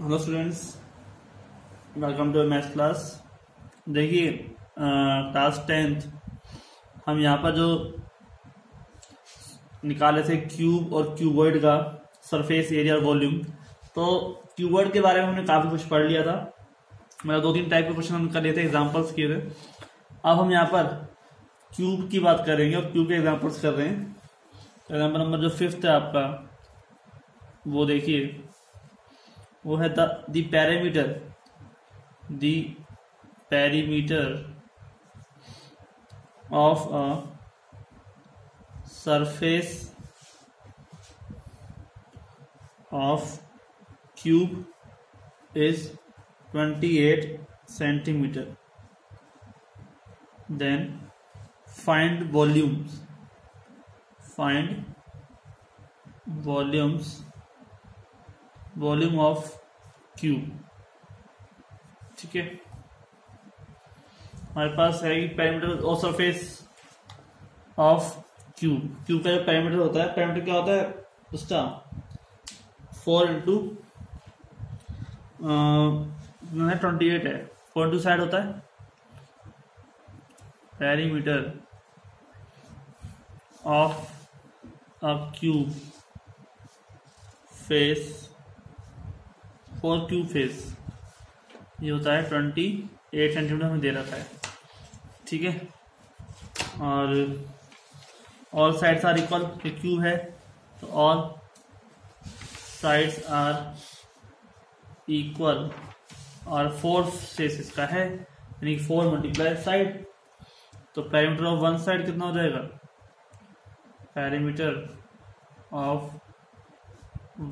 Hello students, welcome to maths class. देखिए class 10th हम यहाँ पर जो निकाले थे क्यूब और क्यूबॉइड का सरफेस एरिया और वॉल्यूम। तो क्यूबॉइड के बारे में हमने काफ़ी कुछ पढ़ लिया था। मतलब 2-3 टाइप के क्वेश्चन हम कर लिए थे, एग्जाम्पल्स किए थे। अब हम यहाँ पर क्यूब की बात करेंगे और क्यूब के एग्जाम्पल्स कर रहे हैं। एग्जाम्पल नंबर जो 5th है आपका, वो देखिए, वो है the perimeter of a surface of cube is 28 centimeter. Then find volumes volume of cube. ठीक है, हमारे पास है पैरामीटर और सरफेस ऑफ क्यूब का जो पैरामीटर होता है, पैरामीटर क्या होता है उसका 4 इंटू 28 है, 4 इंटू साइड होता है। Perimeter of a cube face for cube face, ये होता है 28 सेंटीमीटर हमें दे रखा है। ठीक है, और all sides are equal, cube है तो ऑल साइड्स आर इक्वल, और 4 फेस इसका है यानी 4 मल्टीप्लाई साइड। तो पैरीमीटर ऑफ वन साइड कितना हो जाएगा, पैरीमीटर ऑफ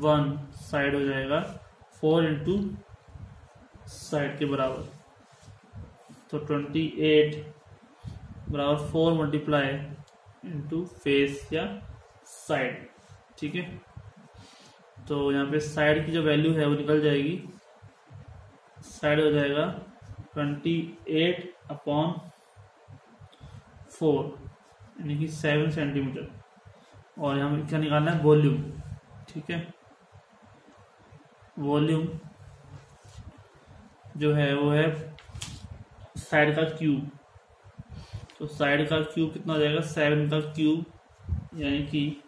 वन साइड हो जाएगा 4 इंटू साइड के बराबर। तो 28 बराबर 4 मल्टीप्लाई इंटू फेस या साइड। ठीक है, तो यहाँ पे साइड की जो वैल्यू है वो निकल जाएगी, साइड हो जाएगा 28/4 यानी कि 7 सेंटीमीटर। और यहाँ पे क्या निकालना है, वॉल्यूम। ठीक है, वॉल्यूम जो है वो है साइड का क्यूब। तो साइड का क्यूब कितना हो जाएगा, 7 का क्यूब यानी कि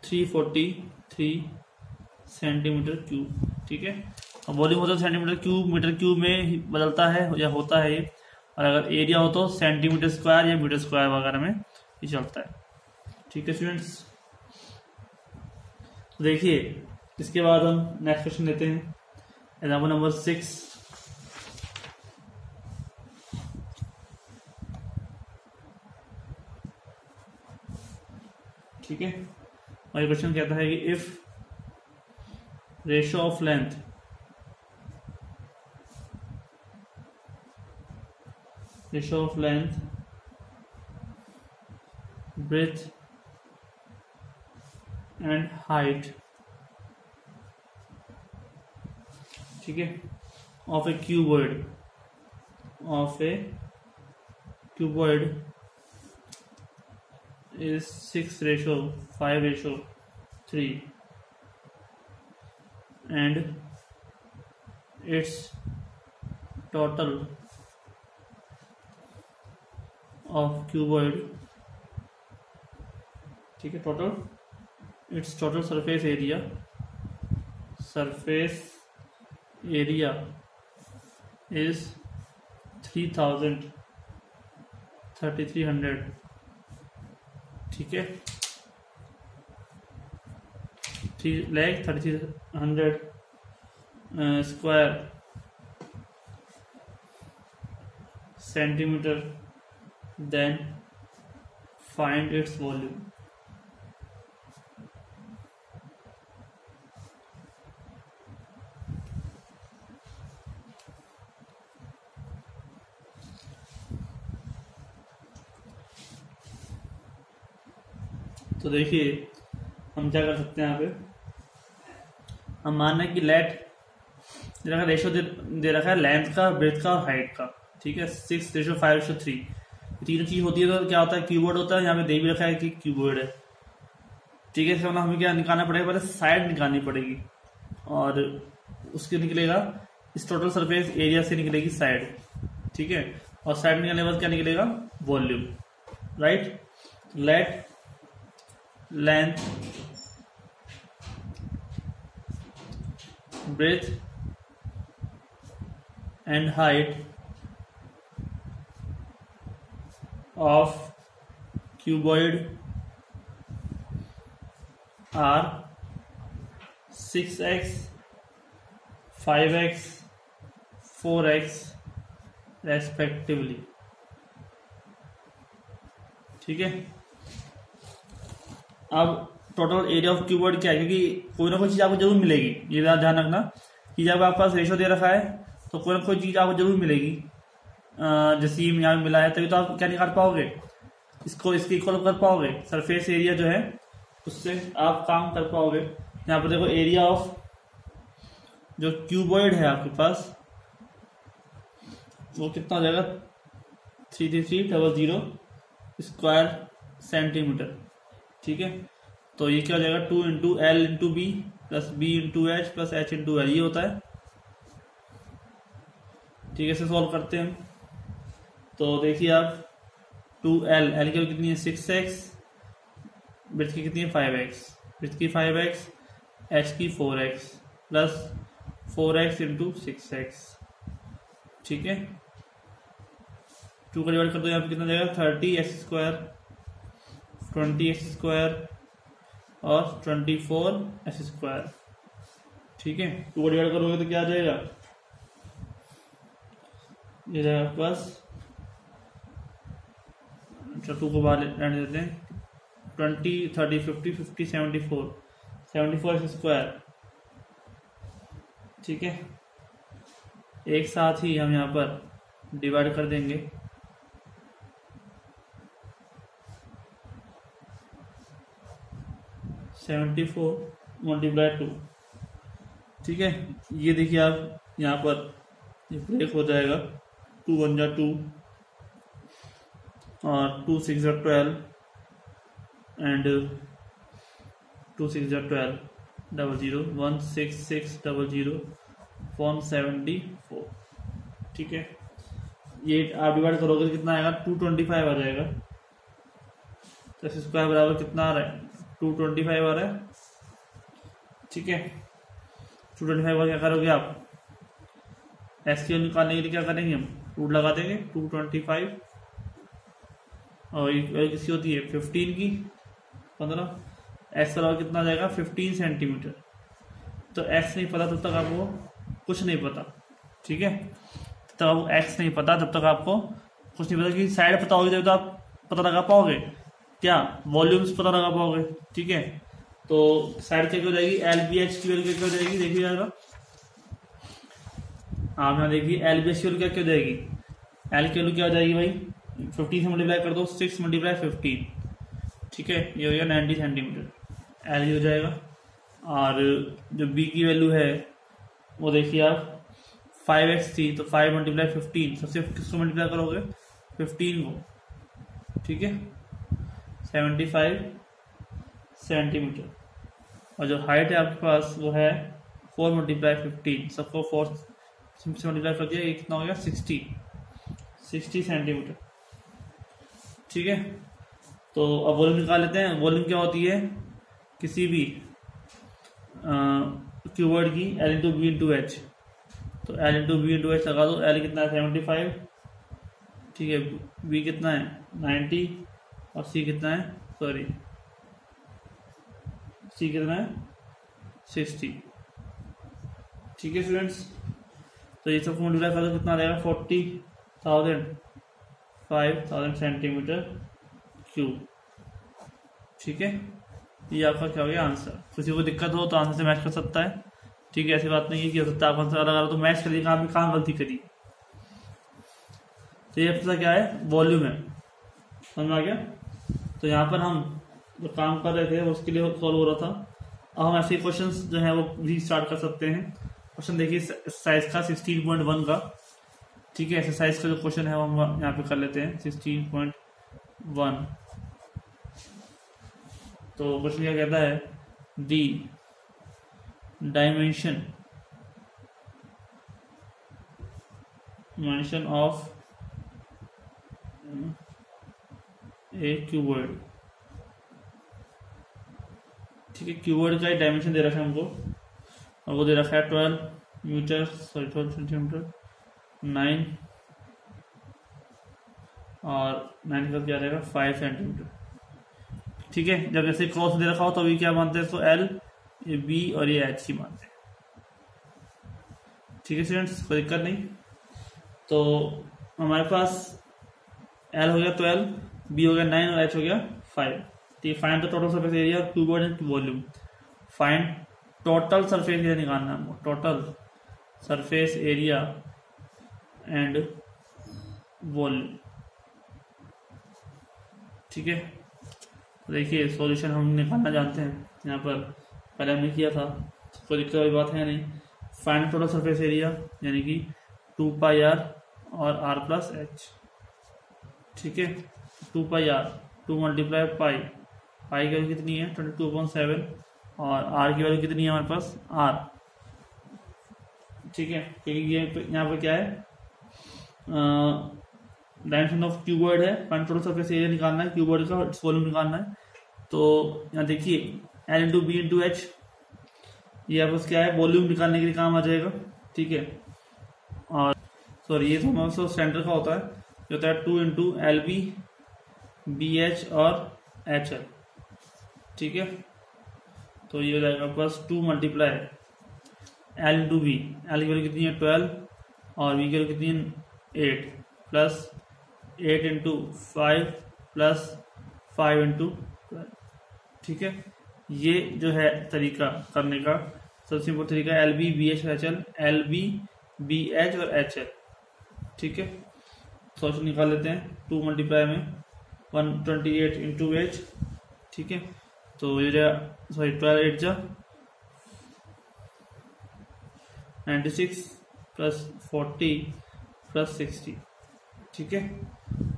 343 सेंटीमीटर क्यूब। ठीक है, अब वॉल्यूम होता है सेंटीमीटर क्यूब, मीटर क्यूब में बदलता है या होता है ये, और अगर एरिया हो तो सेंटीमीटर स्क्वायर या मीटर स्क्वायर वगैरह में ये चलता है। ठीक है स्टूडेंट्स, देखिए इसके बाद हम नेक्स्ट क्वेश्चन लेते हैं, एग्जाम्पल नंबर 6। ठीक है, और ये क्वेश्चन कहता है कि if ratio of length breadth and height, ठीक है, of A cuboid is 6:5:3 and its total of cuboid, ठीक है, its total surface area is 3300। ठीक है, 3,33,100 square centimetre. Then find its volume. तो देखिए हम क्या कर सकते हैं, यहाँ पे हम मान रहे हैं कि दे रखा रेशो दे रखा है लेंथ का, ब्रेथ का और हाइट का। ठीक है, 6:5:3 तीनों चीज होती है तो क्या होता है, कीबोर्ड होता है। यहाँ पे दे भी रखा है कि कीबोर्ड है। ठीक है, इसका मतलब हमें क्या निकालना पड़ेगा, पहले साइड निकालनी पड़ेगी। और उसके निकलेगा इस टोटल सरफेस एरिया से निकलेगी साइड, ठीक है, और साइड निकलने के बाद क्या निकलेगा, volume, right. Let length, breadth and height of cuboid are 6x, 5x, 4x respectively, ठीक है। अब टोटल एरिया ऑफ क्यूबॉइड क्या है, क्योंकि कोई ना कोई चीज आपको जरूर मिलेगी, ये ध्यान रखना कि जब आपके पास रेशो दे रखा है तो कोई ना कोई चीज आपको जरूर मिलेगी। जैसे यहाँ मिला है, तभी तो आप क्या निकाल पाओगे, इसको इसके इक्वल कर पाओगे, सरफेस एरिया जो है उससे आप काम कर पाओगे। यहाँ पर देखो एरिया ऑफ जो क्यूबॉइड है आपके पास वो कितना हो जाएगा, 33300 स्क्वायर सेंटीमीटर, ठीक है। तो ये क्या हो जाएगा, 2 into L into B plus B into H plus H into L, ये होता है, ठीक है। इसे सॉल्व करते हैं तो देखिए आप 2l, एल की कितनी है 6x, ब्रेथ की कितनी है 5x, ब्रेथ की 5x, h की 4x plus 4x into 6x, ठीक है। 2 का डिवाइड कर दो, यहाँ पे कितना जाएगा 30x स्क्वायर, 20x स्क्वायर और 24x स्क्वायर, ठीक है। 2 का डिवाइड करोगे तो क्या आ जाएगा, ये जाएगा आपके पास, अच्छा 2 को बाहर रहने देते हैं, 20, 30, 50, 50, 74 स्क्वायर, ठीक है। एक साथ ही हम यहाँ पर डिवाइड कर देंगे, मल्टीप्लाई 2, ठीक है। ये देखिए आप यहाँ पर ये ब्रेक हो जाएगा, 2 1 जा 2 और 2 6 जा 12 एंड 2 6 जा 12, 00 16600 174, ठीक है। ये आप डिवाइड करोगे तो कितना आएगा, 225 आ जाएगा। तो इस स्क्वायर बराबर कितना आ रहा है, 225 आ रहा है, ठीक है। 225 का क्या करोगे आप, एस की निकालने के लिए क्या करेंगे हम, रूट लगा देंगे, 225 और किसकी होती है 15 की 15, एक्स बराबर कितना आ जाएगा 15 सेंटीमीटर। तो एक्स नहीं पता तब तक आपको कुछ नहीं पता, ठीक है। तब आपको एक्स नहीं पता तब तक आपको कुछ नहीं पता, कि साइड पता होगी तब तो आप पता लगा पाओगे, क्या वॉल्यूम्स पता लगा पाओगे, ठीक है। तो साइड क्या हो जाएगी, एल बी एच की वैल्यू क्या हो जाएगी, देखिए जाएगा आप यहाँ देखिए, एल बी एच की वैल्यू क्या हो जाएगी, एल की वैल्यू क्या हो जाएगी भाई, 15 से मल्टीप्लाई कर दो, 6 मल्टीप्लाई 15, ठीक है, ये हो गया 90 सेंटीमीटर, एल हो जाएगा। और जो बी की वैल्यू है वो देखिए आप 5x थी, तो 5 मल्टीप्लाई 15, सबसे किसको मल्टीप्लाई करोगे 15 को, ठीक है, 75 सेंटीमीटर। और जो हाइट है आपके पास वो है 4 मल्टीप्लाई 15, सबको 4 से मल्टीप्लाई कर दिया, ये कितना हो गया 60 सेंटीमीटर, ठीक है। तो अब वॉल्यूम निकाल लेते हैं। वॉल्यूम क्या होती है किसी भी क्यूबॉइड की, L into B into H. तो L into B into H लगा दो, एल कितना है 75, ठीक है, बी कितना है 90 और सी कितना है, सॉरी सी कितना है 60, ठीक है स्टूडेंट्स। तो ये सब मल्टीप्लाई कर दो, कितना आ जाएगा 50,000 सेंटीमीटर क्यूब, ठीक है। ये आपका क्या हो गया आंसर। किसी को दिक्कत हो तो आंसर से मैच कर सकता है, ठीक है, ऐसी बात नहीं है कि हो सकता है आप आंसर अलग अलग तो मैच करिए, कहाँ गलती करी। तो ये आपका क्या है, वॉल्यूम है, समझ में आ गया। तो यहाँ पर हम जो काम कर रहे थे उसके लिए सॉल्व हो रहा था। अब हम ऐसे क्वेश्चन जो है वो भी स्टार्ट कर सकते हैं। क्वेश्चन देखिए एक्सरसाइज का 16.1 का, ठीक है, एक्सरसाइज का जो क्वेश्चन है वो हम यहाँ पे कर लेते हैं 16.1। तो क्वेश्चन क्या कहता है, दी डायमेंशन ऑफ ए क्यूबॉइड। ठीक है, क्यूबॉइड का डायमेंशन दे रखा है हमको, और वो दे रखा है 12 सेंटीमीटर 9, और 9 का क्या रहेगा 5 सेंटीमीटर। ठीक है, जब ऐसे क्रॉस दे रखा हो तो अभी क्या मानते हैं इसको, एल, ये बी और ये एच ही मानते हैं। ठीक है स्टूडेंट्स, कोई दिक्कत नहीं। तो हमारे पास एल हो गया 12, बी हो गया 9 और एच हो गया 5। ठीक है, find the total surface area of cuboid and volume. Find total surface area निकालना है, total surface area and volume. ठीक है, तो देखिए सॉल्यूशन हम निकालना जानते हैं, यहाँ पर पहले हमने किया था, कोई दिक्कत वाली बात है नहीं। फाइंड टोटल सरफेस एरिया यानी कि 2 पाई आर और आर प्लस एच। ठीक है, 2 पाई आर, 2 मल्टीप्लाई पाई, पाई की वैल्यू कितनी है 22/7, और आर की वैल्यू कितनी है हमारे पास आर। ठीक है, क्योंकि ये यहाँ पर क्या है, डायमेंशन ऑफ क्यूबॉइड है, फाइंड टोटल सरफेस एरिया निकालना है क्यूबॉइड का, इट्स वॉल्यूम निकालना है। तो यहाँ देखिए L into B into H, ये आपस क्या है वॉल्यूम निकालने के लिए काम आ जाएगा। ठीक है, और सॉरी ये तो हमारे सेंटर का होता है, जो होता है 2 into L B B H और एच एल। ठीक है, तो ये हो जाएगा plus 2 multiply L into B, L की वैल्यू कितनी है 12 और बी की वैल्यू कितनी है 8, प्लस 8 इंटू 5 प्लस 5 इंटू 12। ठीक है, ये जो है तरीका करने का सबसे सिंपल तरीका, L B B H H L, L B B H और एच एल। ठीक है, सॉल्यूशन निकाल लेते हैं। 2 मल्टीप्लाई में 128 इंटू एच। ठीक है, तो ये सॉरी 12 8 जा 96 प्लस 40 प्लस 60। ठीक है,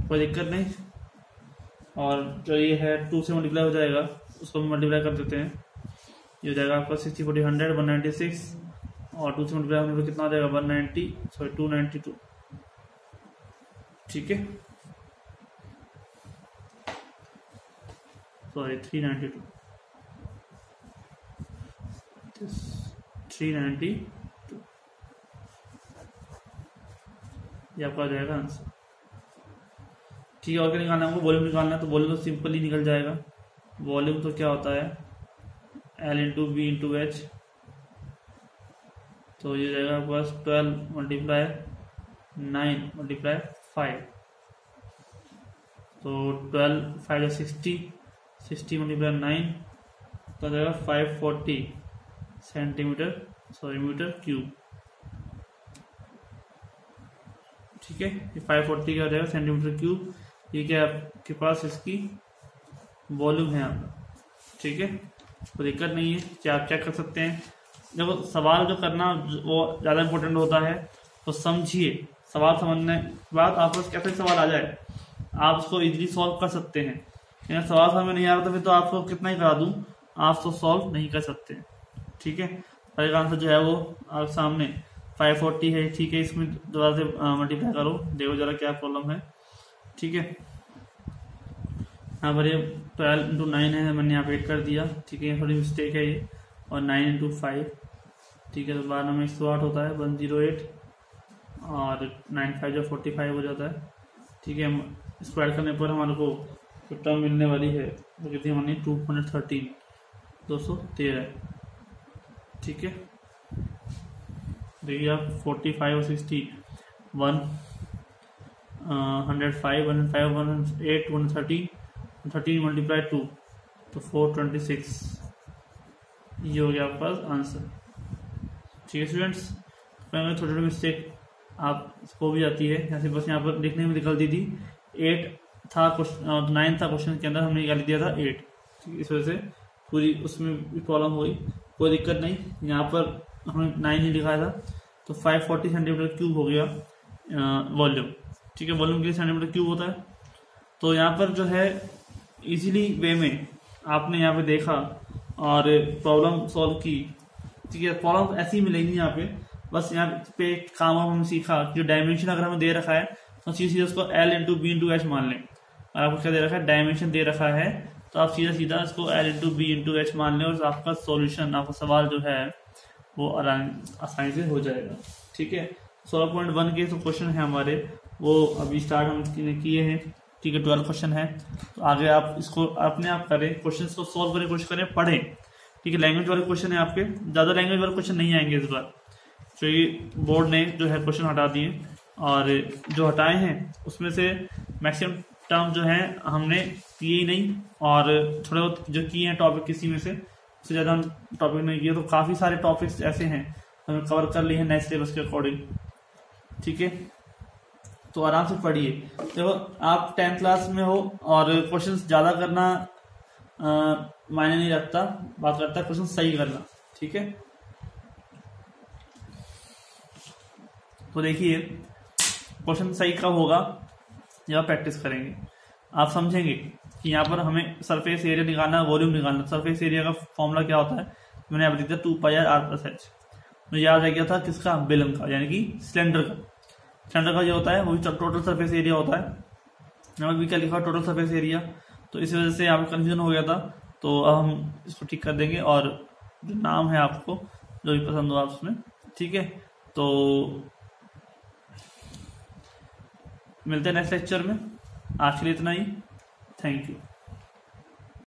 कोई दिक्कत नहीं। और जो ये है 2 से मल्टीप्लाई हो जाएगा, उसको मल्टीप्लाई कर देते हैं, ये हो जाएगा आपका 60 40 100 196, और 2 से मल्टीप्लाई होने पर कितना हो जाएगा 292। ठीक है, सॉरी 392 ये आपका आ जाएगा आंसर। ठीक है, और क्या निकालना है हमको, वॉल्यूम निकालना है, तो वॉल्यूम तो सिंपल ही निकल जाएगा। वॉल्यूम तो क्या होता है L into B into H, तो ये जाएगा आपके पास 12 मल्टीप्लाई 9 मल्टीप्लाई 5, तो 12 5 60, 60 मल्टीप्लाई 9 तो आ जाएगा 540 मीटर क्यूब। ठीक है, ये 540 क्या हो जाएगा सेंटीमीटर क्यूब। ये क्या आपके पास इसकी वॉल्यूम है आपका। ठीक है, कोई दिक्कत नहीं है, क्या आप चेक कर सकते हैं। देखो सवाल जो करना वो ज़्यादा इम्पोर्टेंट होता है, तो समझिए, सवाल समझने के बाद आप बस कैसे सवाल आ जाए आप उसको इजीली सॉल्व कर सकते हैं। यानी सवाल समझ में नहीं आ रहा तो फिर तो आपको कितना ही करा दूँ, आप तो सॉल्व नहीं कर सकते। ठीक है, पहले आंसर जो है वो आप सामने 540 है। ठीक है, इसमें दोबारा से मल्टीप्लाई करो, देखो जरा क्या प्रॉब्लम है। ठीक है, यहाँ पर ये 12 इंटू 9 है, मैंने यहाँ पे 8 कर दिया। ठीक है, थोड़ी मिस्टेक है ये, और 9 इंटू 5। ठीक है, तो 12 में 108 होता है 108, और 9 5 जो 45 हो जाता है। ठीक है, स्क्वायर करने पर हमारे को जो टर्म मिलने वाली है वो कितनी हमारी 213 213। ठीक है, देखिए आप 45 और 60 105 105 108 130 13 मल्टीप्लाई 2 तो 426, ये हो गया आपके पास आंसर। ठीक है स्टूडेंट्स, थोड़ी छोटी मिस्टेक आपको भी आती है, जैसे बस यहाँ पर लिखने में निकल दी थी 8 था क्वेश्चन 9 था क्वेश्चन के अंदर, हमने निकाल दिया था 8। ठीक है, इस वजह से पूरी उसमें भी प्रॉब्लम हुई, कोई दिक्कत नहीं। यहाँ पर हमने 9 ही लिखा था, तो 540 सेंटीमीटर क्यूब हो गया वॉल्यूम। ठीक है, वॉल्यूम के लिए सेंटीमीटर क्यूब होता है। तो यहाँ पर जो है इजीली वे में आपने यहाँ पे देखा और प्रॉब्लम सॉल्व की, ठीक है, प्रॉब्लम ऐसी ही मिलेंगी यहाँ पे। बस यहाँ पे काम हमने सीखा जो डायमेंशन अगर हमें दे रखा है तो सीधे उसको L into B into H मान लें। और आपको क्या दे रखा है, डायमेंशन दे रखा है, तो आप सीधा सीधा इसको L into B into H मान लें और आपका सॉल्यूशन, आपका सवाल जो है वो आसानी से हो जाएगा। ठीक है, 16.1 के जो क्वेश्चन है हमारे वो अभी स्टार्ट हम किए हैं। ठीक है, 12 क्वेश्चन है, तो आगे आप इसको अपने आप करें, क्वेश्चन को सॉल्व करने की कोशिश करें, पढ़ें। ठीक है, लैंग्वेज वाले क्वेश्चन है आपके, ज़्यादा लैंग्वेज वाले क्वेश्चन नहीं आएंगे इस बार, क्योंकि बोर्ड ने जो है क्वेश्चन हटा दिए, और जो हटाए हैं उसमें से मैक्सिमम टर्म जो है हमने किए ही नहीं, और थोड़े बहुत जो किए हैं टॉपिक किसी में से, उससे ज़्यादा हम टॉपिक नहीं किए। तो काफ़ी सारे टॉपिक्स ऐसे हैं हमें कवर कर लिए हैं नए सिलेबस के अकॉर्डिंग। ठीक है, तो आराम से पढ़िए। देखो आप 10th क्लास में हो और क्वेश्चन ज़्यादा करना मायने नहीं रखता, बात करता है क्वेश्चन सही करना। ठीक है, तो देखिए क्वेश्चन सही कब होगा, जब आप प्रैक्टिस करेंगे। आप समझेंगे कि यहाँ पर हमें सरफेस एरिया निकालना, वॉल्यूम निकालना। सरफेस एरिया का फॉर्मूला क्या होता है, मैंने यहाँ पर दिया 2πr/h। मुझे याद रह गया था किसका, बेलन का, यानी कि सिलेंडर का। सिलेंडर का जो होता है वो भी टोटल सरफेस एरिया होता है। यहाँ भी क्या लिखा है, टोटल सरफेस एरिया। तो इस वजह से यहाँ पर कंफ्यूजन हो गया था, तो अब हम इसको ठीक कर देंगे। और जो नाम है आपको जो भी पसंद हो आप उसमें। ठीक है, तो मिलते हैं नेक्स्ट लेक्चर में। आज के लिए इतना ही, थैंक यू।